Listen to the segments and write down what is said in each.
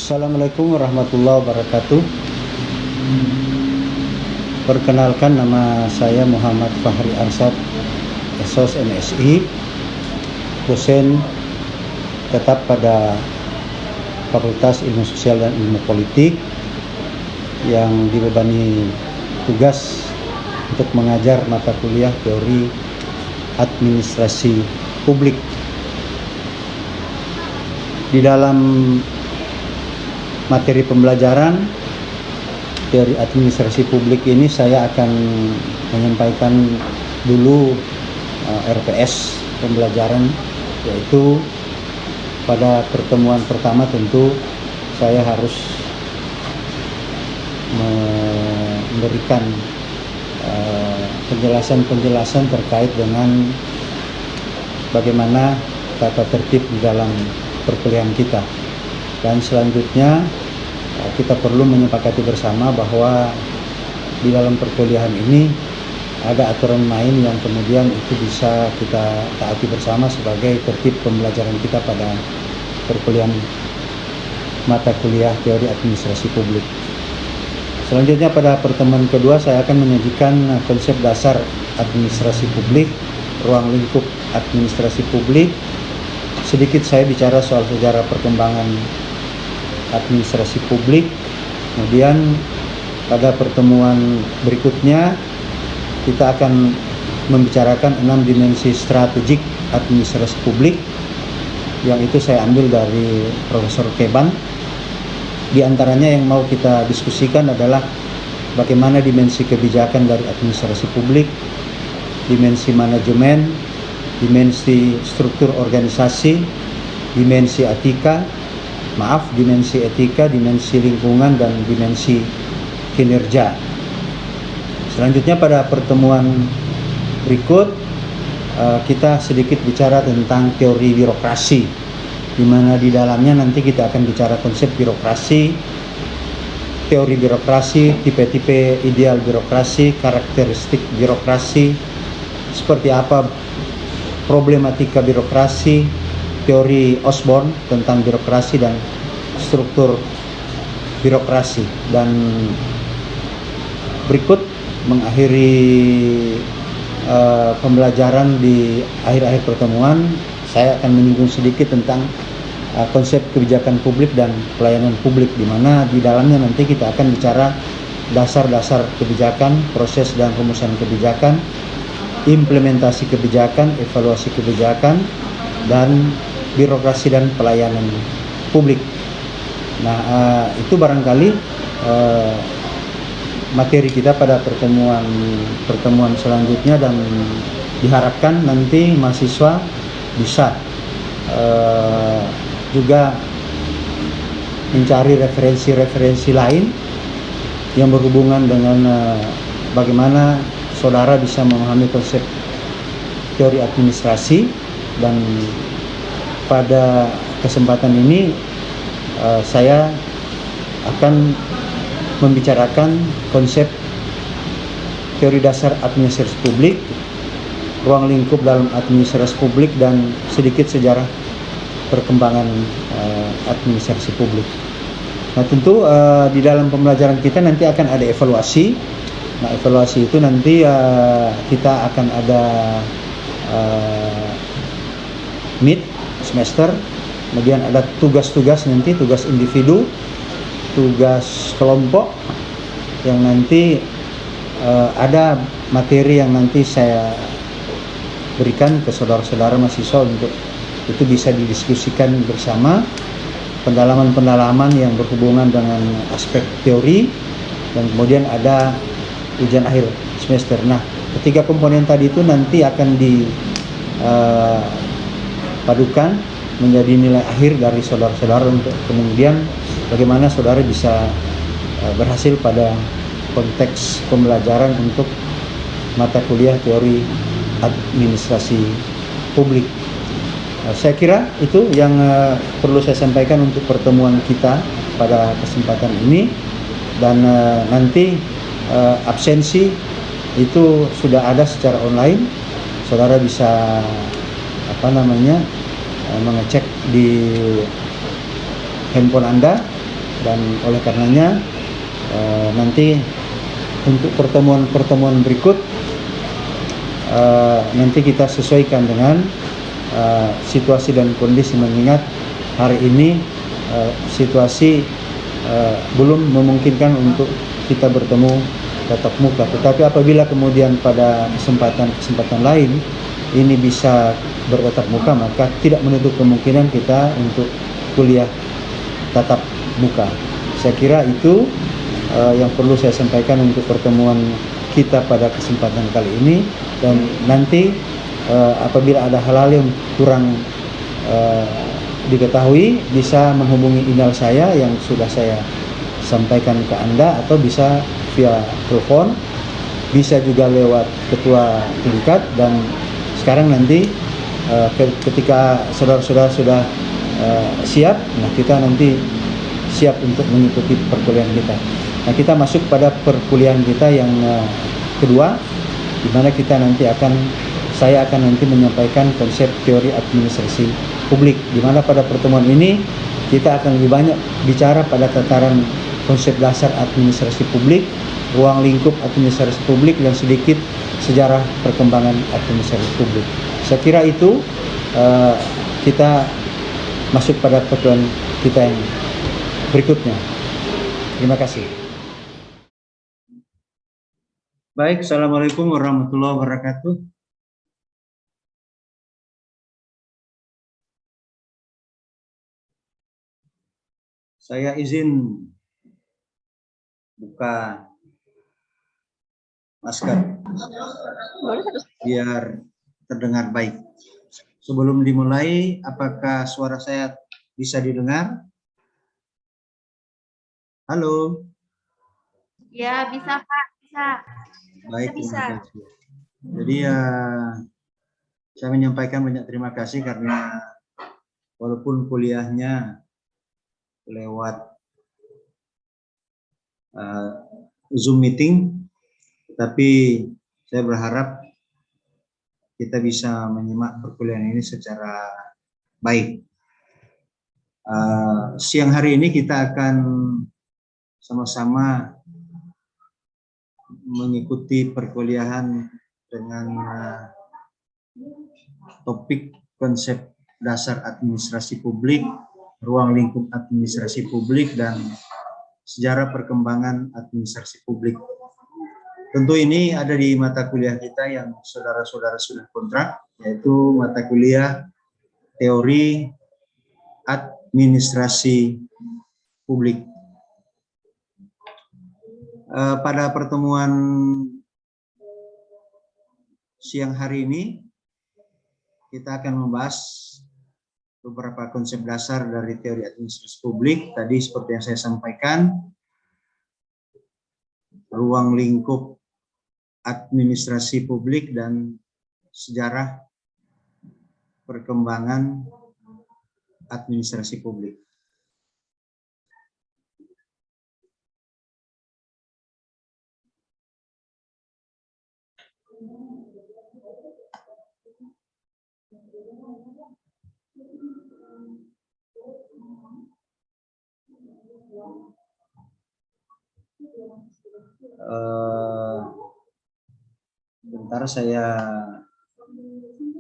Assalamualaikum warahmatullahi wabarakatuh. Perkenalkan, nama saya Muhammad Fahri Arsyad, SOS MSI, dosen tetap pada Fakultas Ilmu Sosial dan Ilmu Politik yang dibebani tugas untuk mengajar mata kuliah teori administrasi publik. Di dalam materi pembelajaran teori administrasi publik ini saya akan menyampaikan dulu RPS pembelajaran, yaitu pada pertemuan pertama tentu saya harus memberikan penjelasan terkait dengan bagaimana tata tertib di dalam perkuliahan kita. Dan selanjutnya kita perlu menyepakati bersama bahwa di dalam perkuliahan ini ada aturan main yang kemudian itu bisa kita taati bersama sebagai tertib pembelajaran kita pada perkuliahan mata kuliah teori administrasi publik. Selanjutnya pada pertemuan kedua saya akan menyajikan konsep dasar administrasi publik, ruang lingkup administrasi publik. Sedikit saya bicara soal sejarah perkembangan administrasi publik. Kemudian pada pertemuan berikutnya kita akan membicarakan 6 dimensi strategik administrasi publik, yang itu saya ambil dari Profesor Keban. Di antaranya yang mau kita diskusikan adalah bagaimana dimensi kebijakan dari administrasi publik, dimensi manajemen, dimensi struktur organisasi, dimensi etika, dimensi lingkungan, dan dimensi kinerja. Selanjutnya pada pertemuan berikut kita sedikit bicara tentang teori birokrasi, di mana di dalamnya nanti kita akan bicara konsep birokrasi, teori birokrasi, tipe-tipe ideal birokrasi, karakteristik birokrasi, seperti apa problematika birokrasi, teori Osborne tentang birokrasi dan struktur birokrasi. Dan berikut mengakhiri pembelajaran di akhir-akhir pertemuan, saya akan menyinggung sedikit tentang konsep kebijakan publik dan pelayanan publik, di mana di dalamnya nanti kita akan bicara dasar-dasar kebijakan, proses dan rumusan kebijakan, implementasi kebijakan, evaluasi kebijakan, dan birokrasi dan pelayanan publik. Nah, itu barangkali materi kita pada pertemuan selanjutnya, dan diharapkan nanti mahasiswa bisa juga mencari referensi-referensi lain yang berhubungan dengan bagaimana saudara bisa memahami konsep teori administrasi. Dan pada kesempatan ini saya akan membicarakan konsep teori dasar administrasi publik, ruang lingkup dalam administrasi publik, dan sedikit sejarah perkembangan administrasi publik. Nah, tentu di dalam pembelajaran kita nanti akan ada evaluasi. Nah, evaluasi itu nanti kita akan ada mid semester, kemudian ada tugas-tugas nanti, tugas individu, tugas kelompok, yang nanti ada materi yang nanti saya berikan ke saudara-saudara mahasiswa untuk itu bisa didiskusikan bersama, pendalaman-pendalaman yang berhubungan dengan aspek teori, dan kemudian ada ujian akhir semester. Nah, ketiga komponen tadi itu nanti akan padukan menjadi nilai akhir dari saudara-saudara untuk kemudian bagaimana saudara bisa berhasil pada konteks pembelajaran untuk mata kuliah teori administrasi publik. Saya kira itu yang perlu saya sampaikan untuk pertemuan kita pada kesempatan ini. Dan nanti absensi itu sudah ada secara online, saudara bisa mengecek di handphone Anda dan oleh karenanya nanti untuk pertemuan-pertemuan berikut nanti kita sesuaikan dengan situasi dan kondisi, mengingat hari ini situasi belum memungkinkan untuk kita bertemu tatap muka. Tetapi apabila kemudian pada kesempatan lain ini bisa bertatap muka, maka tidak menutup kemungkinan kita untuk kuliah tatap muka. Saya kira itu yang perlu saya sampaikan untuk pertemuan kita pada kesempatan kali ini, dan nanti apabila ada hal-hal yang kurang diketahui bisa menghubungi email saya yang sudah saya sampaikan ke Anda, atau bisa via telepon, bisa juga lewat ketua tingkat. Dan sekarang nanti ketika saudara-saudara sudah siap, nah kita nanti siap untuk mengikuti perkuliahan kita. Nah, kita masuk pada perkuliahan kita yang kedua, di mana saya akan nanti menyampaikan konsep teori administrasi publik, di mana pada pertemuan ini kita akan lebih banyak bicara pada tataran konsep dasar administrasi publik, ruang lingkup administrasi publik, dan sedikit sejarah perkembangan administrasi publik. Saya kira itu kita masuk pada pertemuan kita yang berikutnya. Terima kasih. Baik, Assalamualaikum warahmatullahi wabarakatuh. Saya izin buka masker biar terdengar baik. Sebelum dimulai, apakah suara saya bisa didengar? Halo? Ya, bisa Pak, bisa. Baik, bisa. terima kasih. Jadi saya menyampaikan banyak terima kasih karena walaupun kuliahnya lewat Zoom meeting, tapi saya berharap kita bisa menyimak perkuliahan ini secara baik. Siang hari ini kita akan sama-sama mengikuti perkuliahan dengan topik konsep dasar administrasi publik, ruang lingkup administrasi publik, dan sejarah perkembangan administrasi publik. Tentu ini ada di mata kuliah kita yang saudara-saudara sudah kontrak, yaitu mata kuliah teori administrasi publik. Pada pertemuan siang hari ini, kita akan membahas beberapa konsep dasar dari teori administrasi publik. Tadi seperti yang saya sampaikan, ruang lingkup administrasi publik dan sejarah perkembangan administrasi publik. Bentar, saya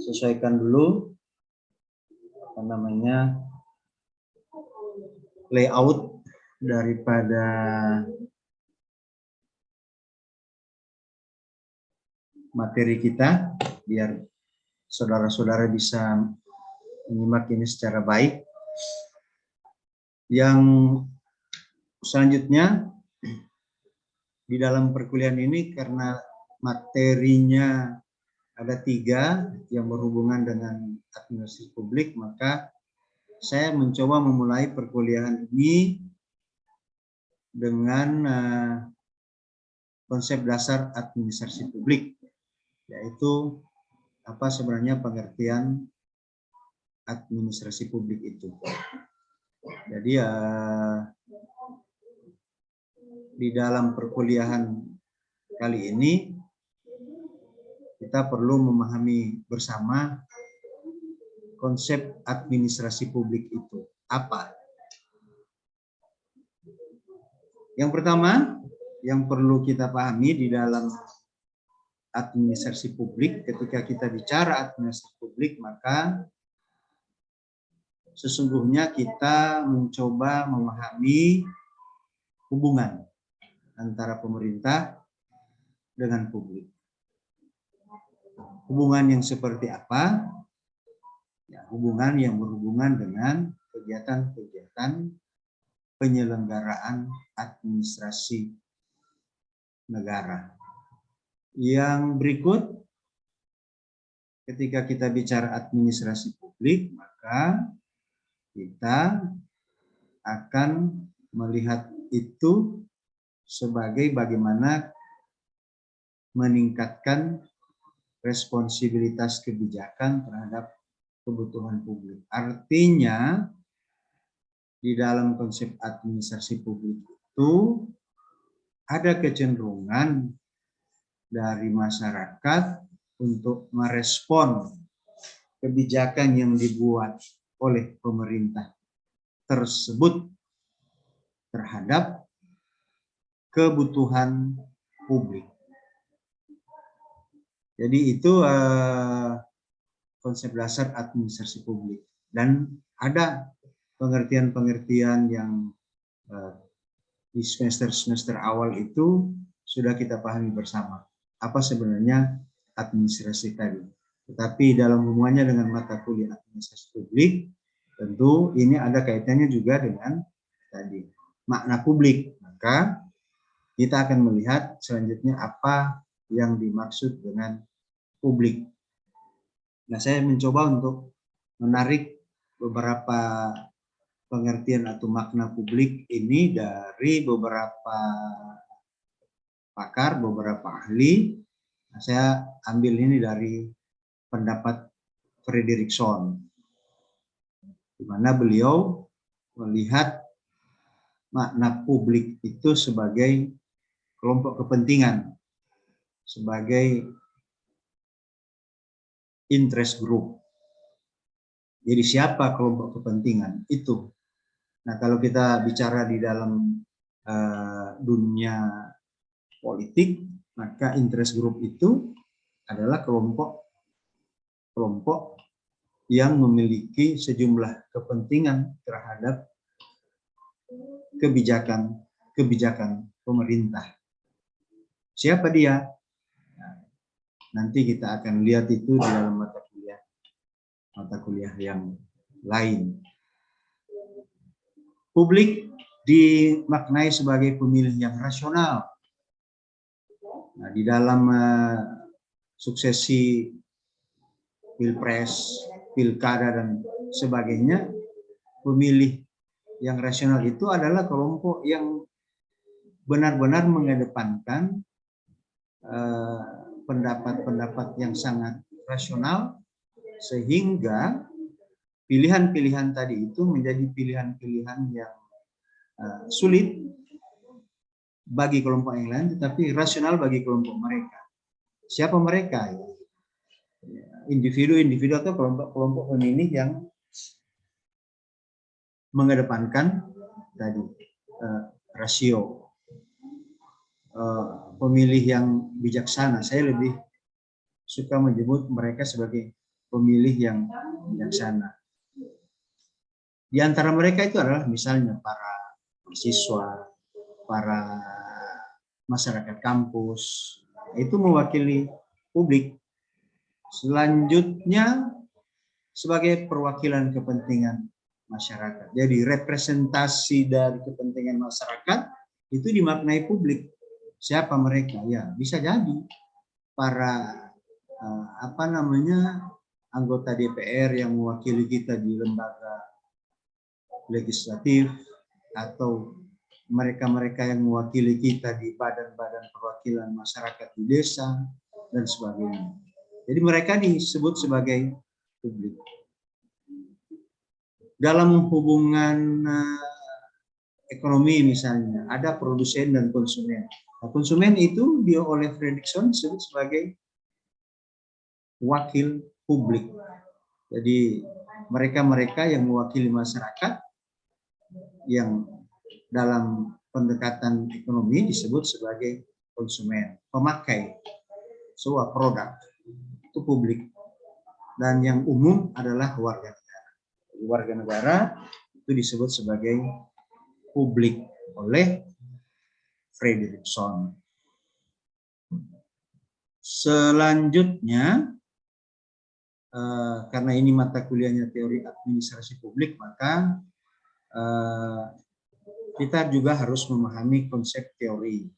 sesuaikan dulu layout daripada materi kita biar saudara-saudara bisa menyimak ini secara baik. Yang selanjutnya di dalam perkuliahan ini, karena materinya ada 3 yang berhubungan dengan administrasi publik, maka saya mencoba memulai perkuliahan ini dengan konsep dasar administrasi publik, yaitu apa sebenarnya pengertian administrasi publik itu. Jadi di dalam perkuliahan kali ini kita perlu memahami bersama konsep administrasi publik itu apa. Yang pertama, yang perlu kita pahami di dalam administrasi publik, ketika kita bicara administrasi publik, maka sesungguhnya kita mencoba memahami hubungan antara pemerintah dengan publik. Hubungan yang seperti apa? Ya, hubungan yang berhubungan dengan kegiatan-kegiatan penyelenggaraan administrasi negara. Yang berikut, ketika kita bicara administrasi publik, maka kita akan melihat itu sebagai bagaimana meningkatkan responsibilitas kebijakan terhadap kebutuhan publik. Artinya, di dalam konsep administrasi publik itu ada kecenderungan dari masyarakat untuk merespon kebijakan yang dibuat oleh pemerintah tersebut terhadap kebutuhan publik. Jadi itu konsep dasar administrasi publik. Dan ada pengertian-pengertian yang di semester-semester awal itu sudah kita pahami bersama. Apa sebenarnya administrasi tadi. Tetapi dalam hubungannya dengan mata kuliah administrasi publik, tentu ini ada kaitannya juga dengan tadi makna publik. Maka kita akan melihat selanjutnya apa yang dimaksud dengan publik. Nah, saya mencoba untuk menarik beberapa pengertian atau makna publik ini dari beberapa pakar, beberapa ahli. Nah, saya ambil ini dari pendapat Frederickson, di mana beliau melihat makna publik itu sebagai kelompok kepentingan, sebagai interest group. Jadi siapa kelompok kepentingan itu? Nah, kalau kita bicara di dalam dunia politik, maka interest group itu adalah kelompok yang memiliki sejumlah kepentingan terhadap kebijakan pemerintah. Siapa dia? Nah, nanti kita akan lihat itu di dalam mata kuliah yang lain. Publik dimaknai sebagai pemilih yang rasional. Nah, di dalam suksesi pilpres, pilkada dan sebagainya, pemilih yang rasional itu adalah kelompok yang benar-benar mengedepankan pendapat-pendapat yang sangat rasional, sehingga pilihan-pilihan tadi itu menjadi pilihan-pilihan yang sulit bagi kelompok yang lain, tetapi rasional bagi kelompok mereka. Siapa mereka? Individu-individu atau kelompok-kelompok pemilih yang mengedepankan tadi rasio, pemilih yang bijaksana. Saya lebih suka menyebut mereka sebagai pemilih yang bijaksana. Di antara mereka itu adalah misalnya para mahasiswa, para masyarakat kampus, itu mewakili publik. Selanjutnya sebagai perwakilan kepentingan masyarakat. Jadi representasi dari kepentingan masyarakat itu dimaknai publik. Siapa mereka? Ya, bisa jadi para anggota DPR yang mewakili kita di lembaga legislatif, atau mereka-mereka yang mewakili kita di badan-badan perwakilan masyarakat di desa dan sebagainya. Jadi mereka disebut sebagai publik. Dalam hubungan ekonomi misalnya, ada produsen dan konsumen. Nah, konsumen itu dia oleh Fredrickson disebut sebagai wakil publik. Jadi mereka-mereka yang mewakili masyarakat yang dalam pendekatan ekonomi disebut sebagai konsumen, pemakai sebuah produk itu publik, dan yang umum adalah warga negara. Warga negara itu disebut sebagai publik oleh Fredrickson. Selanjutnya, karena ini mata kuliahnya teori administrasi publik, maka kita juga harus memahami konsep teori.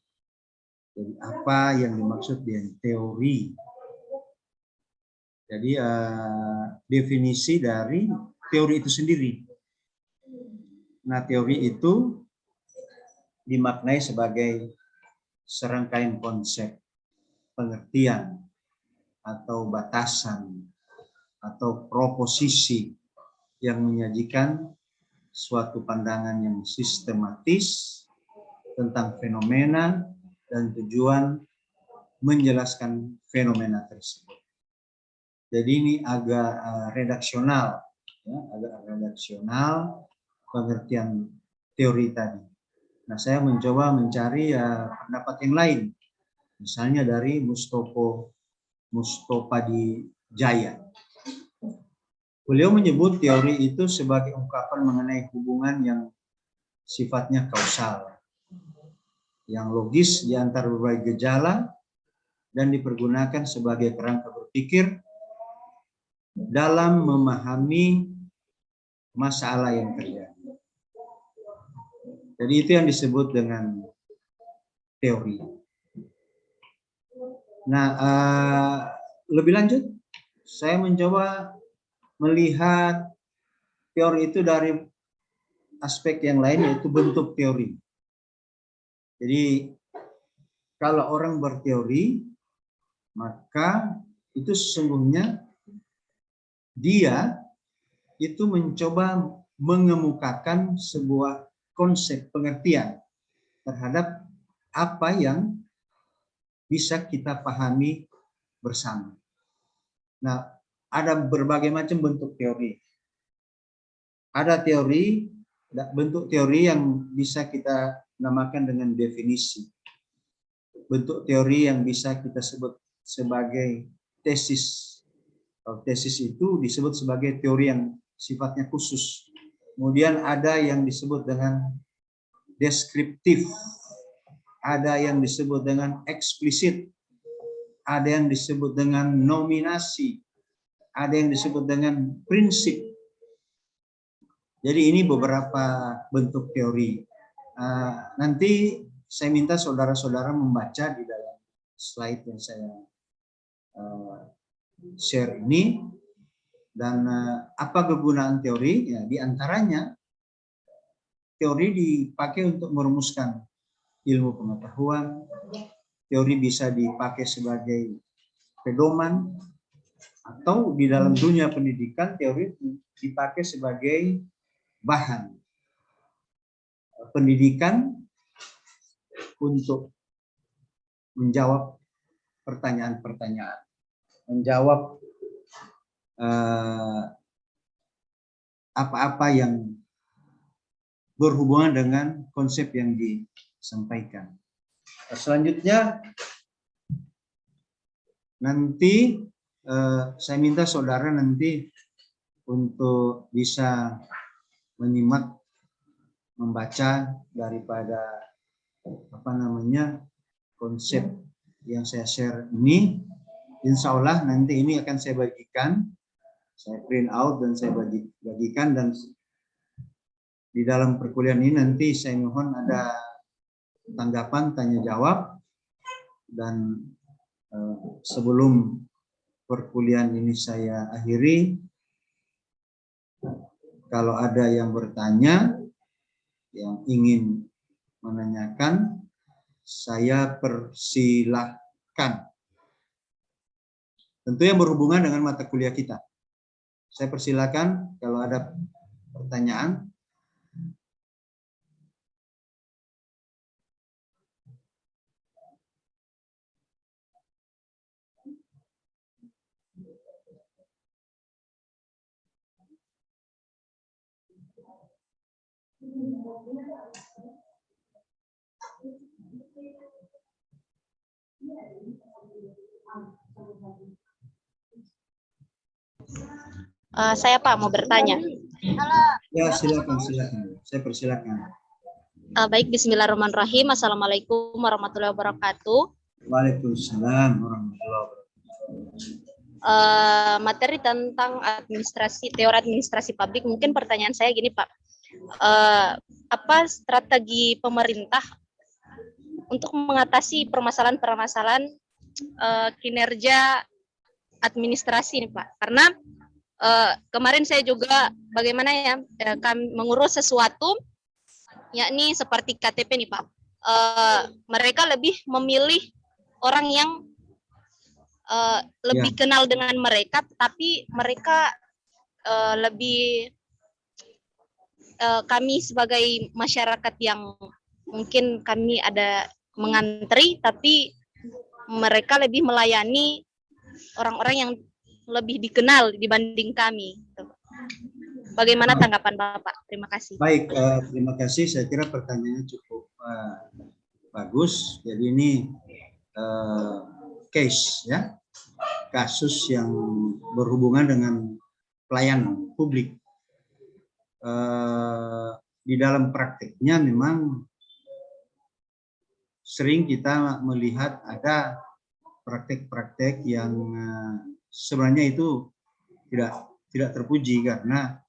Jadi apa yang dimaksud dengan teori? Jadi definisi dari teori itu sendiri. Nah, teori itu dimaknai sebagai serangkaian konsep, pengertian, atau batasan, atau proposisi yang menyajikan suatu pandangan yang sistematis tentang fenomena dan tujuan menjelaskan fenomena tersebut. Jadi ini agak redaksional, ya, agak redaksional pengertian teori tadi. Nah, saya mencoba mencari pendapat yang lain, misalnya dari Mustofadijaya. Beliau menyebut teori itu sebagai ungkapan mengenai hubungan yang sifatnya kausal, yang logis di antara berbagai gejala dan dipergunakan sebagai kerangka berpikir dalam memahami masalah yang terjadi. Jadi itu yang disebut dengan teori. Nah, lebih lanjut, saya mencoba melihat teori itu dari aspek yang lain, yaitu bentuk teori. Jadi kalau orang berteori, maka itu sesungguhnya dia itu mencoba mengemukakan sebuah konsep pengertian terhadap apa yang bisa kita pahami bersama. Nah, ada berbagai macam bentuk teori. Ada bentuk teori yang bisa kita namakan dengan definisi. Bentuk teori yang bisa kita sebut sebagai tesis. Kalau tesis itu disebut sebagai teori yang sifatnya khusus. Kemudian ada yang disebut dengan deskriptif, ada yang disebut dengan eksplisit, ada yang disebut dengan nominasi, ada yang disebut dengan prinsip. Jadi ini beberapa bentuk teori. Nanti saya minta saudara-saudara membaca di dalam slide yang saya share ini. Dan apa kegunaan teori? Ya, di antaranya teori dipakai untuk merumuskan ilmu pengetahuan. Teori bisa dipakai sebagai pedoman, atau di dalam dunia pendidikan teori dipakai sebagai bahan pendidikan untuk menjawab pertanyaan-pertanyaan, menjawab apa-apa yang berhubungan dengan konsep yang disampaikan. Selanjutnya nanti saya minta saudara nanti untuk bisa menyimak, membaca daripada konsep yang saya share ini. Insya Allah nanti ini akan saya bagikan, saya print out dan saya bagikan, dan di dalam perkuliahan ini nanti saya mohon ada tanggapan, tanya jawab, dan sebelum perkuliahan ini saya akhiri, kalau ada yang bertanya, yang ingin menanyakan, saya persilahkan. Tentunya berhubungan dengan mata kuliah kita. Saya persilakan kalau ada pertanyaan. Saya Pak mau bertanya. Ya, silakan. Saya persilakan. Baik, Bismillahirrahmanirrahim. Assalamualaikum warahmatullahi wabarakatuh. Waalaikumsalam warahmatullahi wabarakatuh. Materi tentang teori administrasi publik. Mungkin pertanyaan saya gini Pak. Apa strategi pemerintah untuk mengatasi permasalahan-permasalahan kinerja administrasi ini Pak? Karena kemarin saya juga bagaimana ya kami mengurus sesuatu, yakni seperti KTP nih Pak. Mereka lebih memilih orang yang lebih kenal dengan mereka, tapi mereka lebih kami sebagai masyarakat yang mungkin kami ada mengantri, tapi mereka lebih melayani orang-orang yang lebih dikenal dibanding kami. Bagaimana tanggapan Bapak? Terima kasih. Baik, terima kasih. Saya kira pertanyaannya cukup bagus. Jadi ini case ya, kasus yang berhubungan dengan pelayanan publik. Di dalam prakteknya memang sering kita melihat ada praktek-praktek yang sebenarnya itu tidak terpuji karena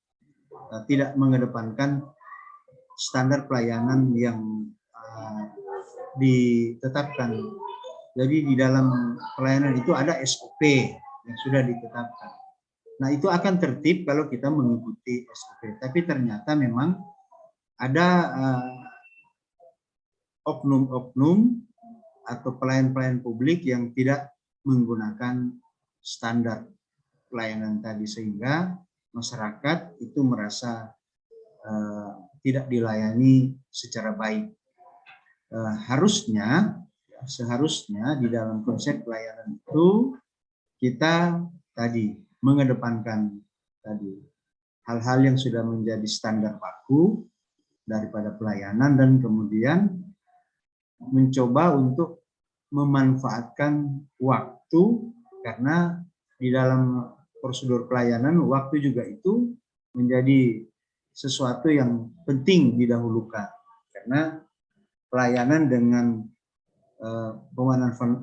tidak mengedepankan standar pelayanan yang ditetapkan. Jadi di dalam pelayanan itu ada SOP yang sudah ditetapkan. Nah, itu akan tertib kalau kita mengikuti SOP. Tapi ternyata memang ada oknum-oknum atau pelayan-pelayan publik yang tidak menggunakan standar pelayanan tadi, sehingga masyarakat itu merasa tidak dilayani secara baik. Seharusnya di dalam konsep pelayanan itu kita tadi mengedepankan tadi hal-hal yang sudah menjadi standar baku daripada pelayanan, dan kemudian mencoba untuk memanfaatkan waktu, karena di dalam prosedur pelayanan waktu juga itu menjadi sesuatu yang penting didahulukan, karena pelayanan dengan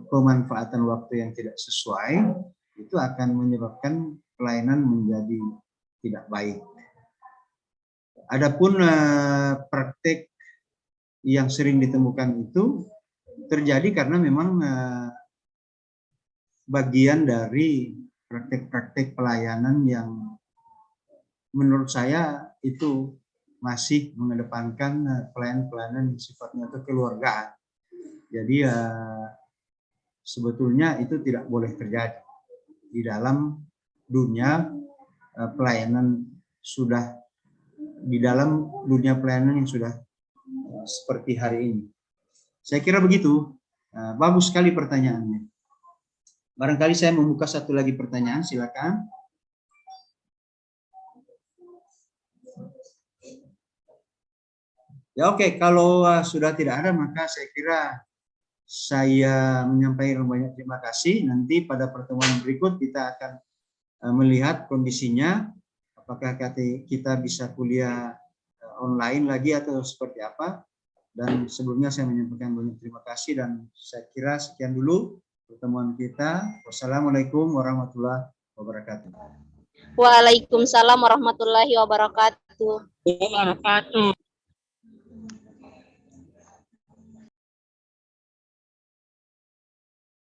pemanfaatan waktu yang tidak sesuai itu akan menyebabkan pelayanan menjadi tidak baik. Adapun praktek yang sering ditemukan itu terjadi karena memang bagian dari praktek-praktek pelayanan yang menurut saya itu masih mengedepankan pelayanan-pelayanan sifatnya kekeluargaan. Jadi sebetulnya itu tidak boleh terjadi di dalam dunia pelayanan yang sudah seperti hari ini. Saya kira begitu. Bagus sekali pertanyaannya. Barangkali saya membuka satu lagi pertanyaan, silakan. Ya oke, kalau sudah tidak ada maka saya kira saya menyampaikan banyak terima kasih. Nanti pada pertemuan berikut kita akan melihat kondisinya, apakah kita bisa kuliah online lagi atau seperti apa. Dan sebelumnya saya menyampaikan banyak terima kasih, dan saya kira sekian dulu pertemuan kita. Wassalamualaikum warahmatullahi wabarakatuh. Waalaikumsalam warahmatullahi wabarakatuh.